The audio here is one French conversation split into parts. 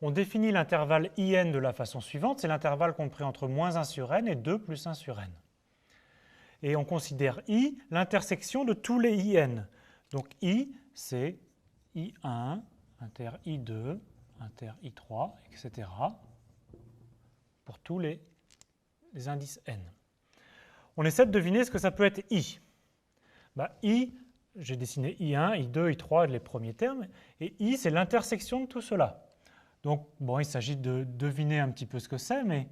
On définit l'intervalle IN de la façon suivante, c'est l'intervalle compris entre moins 1 sur n et 2 plus 1 sur n. Et on considère I l'intersection de tous les IN. Donc I, c'est I1, inter I2, inter I3, etc. pour tous les indices n. On essaie de deviner ce que ça peut être I. I, j'ai dessiné I1, I2, I3, les premiers termes, et I, c'est l'intersection de tout cela. Donc, bon, il s'agit de deviner un petit peu ce que c'est, mais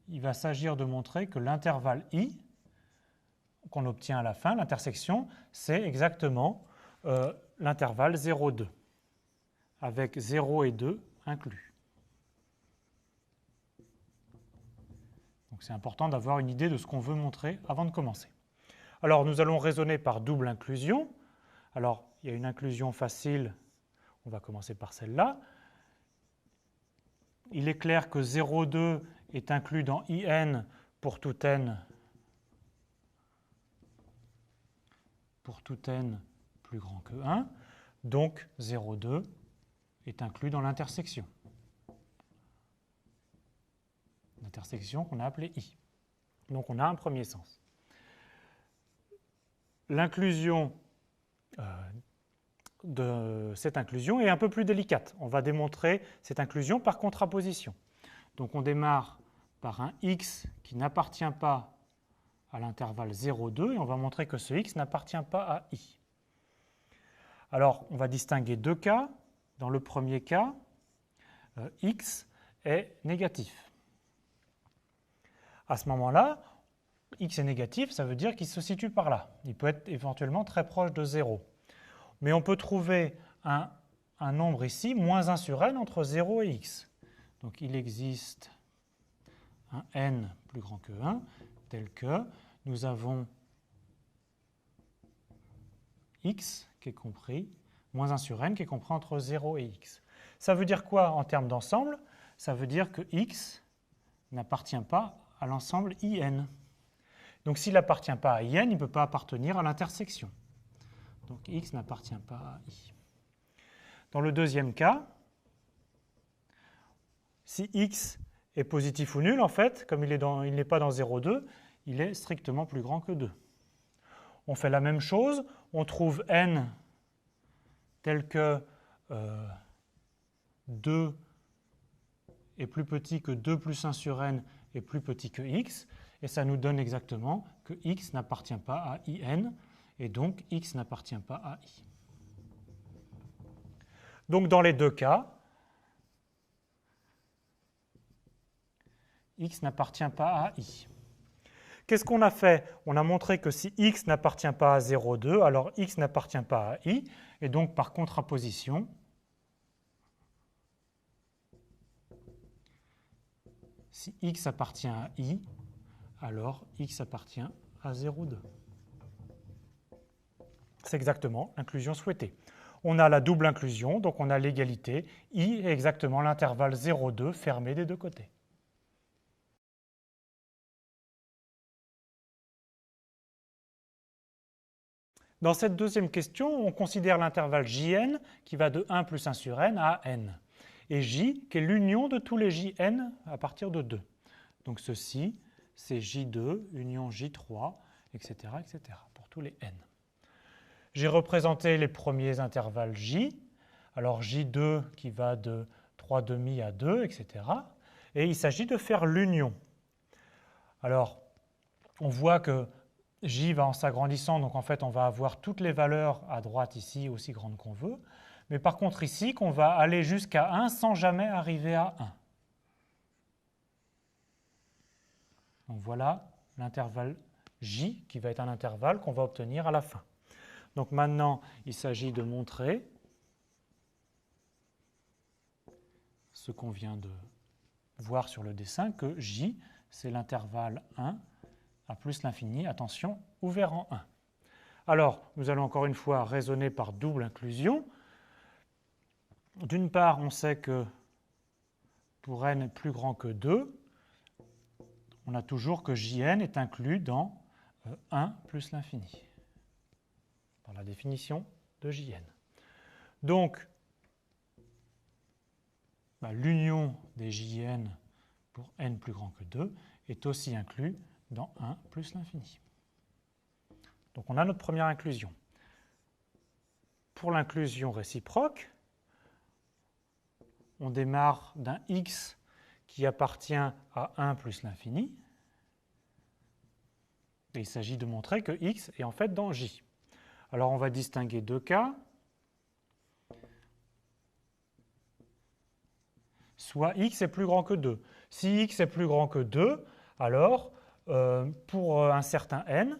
il va s'agir de montrer que l'intervalle I, qu'on obtient à la fin, l'intersection, c'est exactement l'intervalle 0, 2, avec 0 et 2 inclus. Donc c'est important d'avoir une idée de ce qu'on veut montrer avant de commencer. Alors nous allons raisonner par double inclusion. Alors il y a une inclusion facile, on va commencer par celle-là. Il est clair que 0, 2 est inclus dans IN pour tout n plus grand que 1. Donc 0, 2 est inclus dans l'intersection. L'intersection qu'on a appelée I. Donc on a un premier sens. L'inclusion de cette inclusion est un peu plus délicate. On va démontrer cette inclusion par contraposition. Donc on démarre par un x qui n'appartient pas à l'intervalle 0, 2 et on va montrer que ce x n'appartient pas à I. Alors on va distinguer deux cas. Dans le premier cas, x est négatif. À ce moment-là, x est négatif, ça veut dire qu'il se situe par là. Il peut être éventuellement très proche de 0. Mais on peut trouver un nombre ici, moins 1 sur n, entre 0 et x. Donc il existe un n plus grand que 1, tel que nous avons x qui est compris, moins 1 sur n qui est compris entre 0 et x. Ça veut dire quoi en termes d'ensemble? Ça veut dire que x n'appartient pas à l'ensemble IN. Donc s'il n'appartient pas à IN, il ne peut pas appartenir à l'intersection. Donc x n'appartient pas à I. Dans le deuxième cas, si x est positif ou nul, en fait, comme il n'est pas dans 0, 2, il est strictement plus grand que 2. On fait la même chose, on trouve n tel que 2 est plus petit que 2 plus 1 sur n est plus petit que x, et ça nous donne exactement que x n'appartient pas à IN, et donc x n'appartient pas à I. Donc dans les deux cas, x n'appartient pas à I. Qu'est-ce qu'on a fait? On a montré que si x n'appartient pas à 0, 2, alors x n'appartient pas à I, et donc par contraposition, si x appartient à I, alors x appartient à 0, 2. C'est exactement l'inclusion souhaitée. On a la double inclusion, donc on a l'égalité. I est exactement l'intervalle 0, 2 fermé des deux côtés. Dans cette deuxième question, on considère l'intervalle Jn qui va de 1 plus 1 sur n à n. Et J qui est l'union de tous les Jn à partir de 2. Donc ceci, c'est J2, union J3, etc., etc., pour tous les n. J'ai représenté les premiers intervalles J. Alors J2 qui va de 3,5 à 2, etc. Et il s'agit de faire l'union. Alors, on voit que J va en s'agrandissant, donc en fait on va avoir toutes les valeurs à droite ici aussi grandes qu'on veut. Mais par contre ici, qu'on va aller jusqu'à 1 sans jamais arriver à 1. Donc voilà l'intervalle J qui va être un intervalle qu'on va obtenir à la fin. Donc maintenant, il s'agit de montrer ce qu'on vient de voir sur le dessin, que J, c'est l'intervalle 1 à plus l'infini, attention, ouvert en 1. Alors, nous allons encore une fois raisonner par double inclusion. D'une part, on sait que pour n plus grand que 2, on a toujours que Jn est inclus dans 1 plus l'infini, par la définition de Jn. Donc, l'union des Jn pour n plus grand que 2 est aussi inclus dans 1 plus l'infini. Donc on a notre première inclusion. Pour l'inclusion réciproque, on démarre d'un x qui appartient à 1 plus l'infini. Et il s'agit de montrer que x est en fait dans J. Alors on va distinguer deux cas. Soit x est plus grand que 2. Si x est plus grand que 2, alors pour un certain n,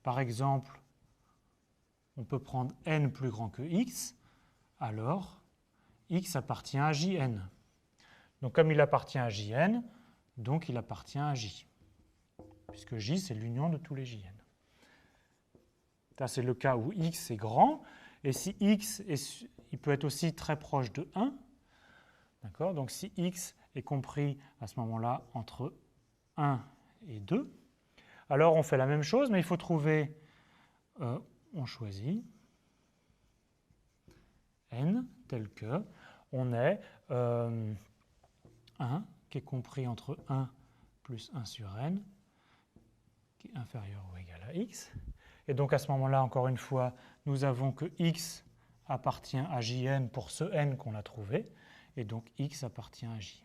par exemple, on peut prendre n plus grand que x, alors x appartient à Jn. Donc comme il appartient à Jn, donc il appartient à J. Puisque J, c'est l'union de tous les Jn. Ça, c'est le cas où x est grand. Et si x, il peut être aussi très proche de 1. D'accord ? Donc si x est compris à ce moment-là entre 1 et 2, alors on fait la même chose, mais il faut trouver, on choisit n tel que on est 1 qui est compris entre 1 plus 1 sur n, qui est inférieur ou égal à x. Et donc à ce moment-là, encore une fois, nous avons que x appartient à Jn pour ce n qu'on a trouvé, et donc x appartient à J.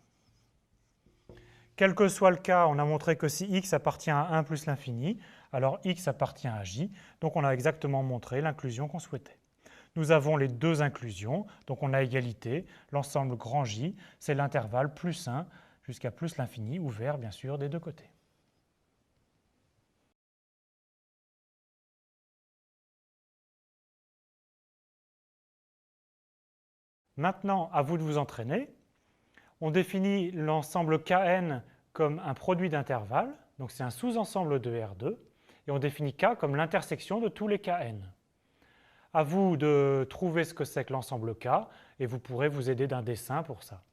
Quel que soit le cas, on a montré que si x appartient à 1 plus l'infini, alors x appartient à J. Donc on a exactement montré l'inclusion qu'on souhaitait. Nous avons les deux inclusions, donc on a égalité. L'ensemble grand J, c'est l'intervalle plus 1 jusqu'à plus l'infini, ouvert bien sûr des deux côtés. Maintenant, à vous de vous entraîner. On définit l'ensemble Kn comme un produit d'intervalles, donc c'est un sous-ensemble de R2, et on définit K comme l'intersection de tous les Kn. À vous de trouver ce que c'est que l'ensemble K, et vous pourrez vous aider d'un dessin pour ça.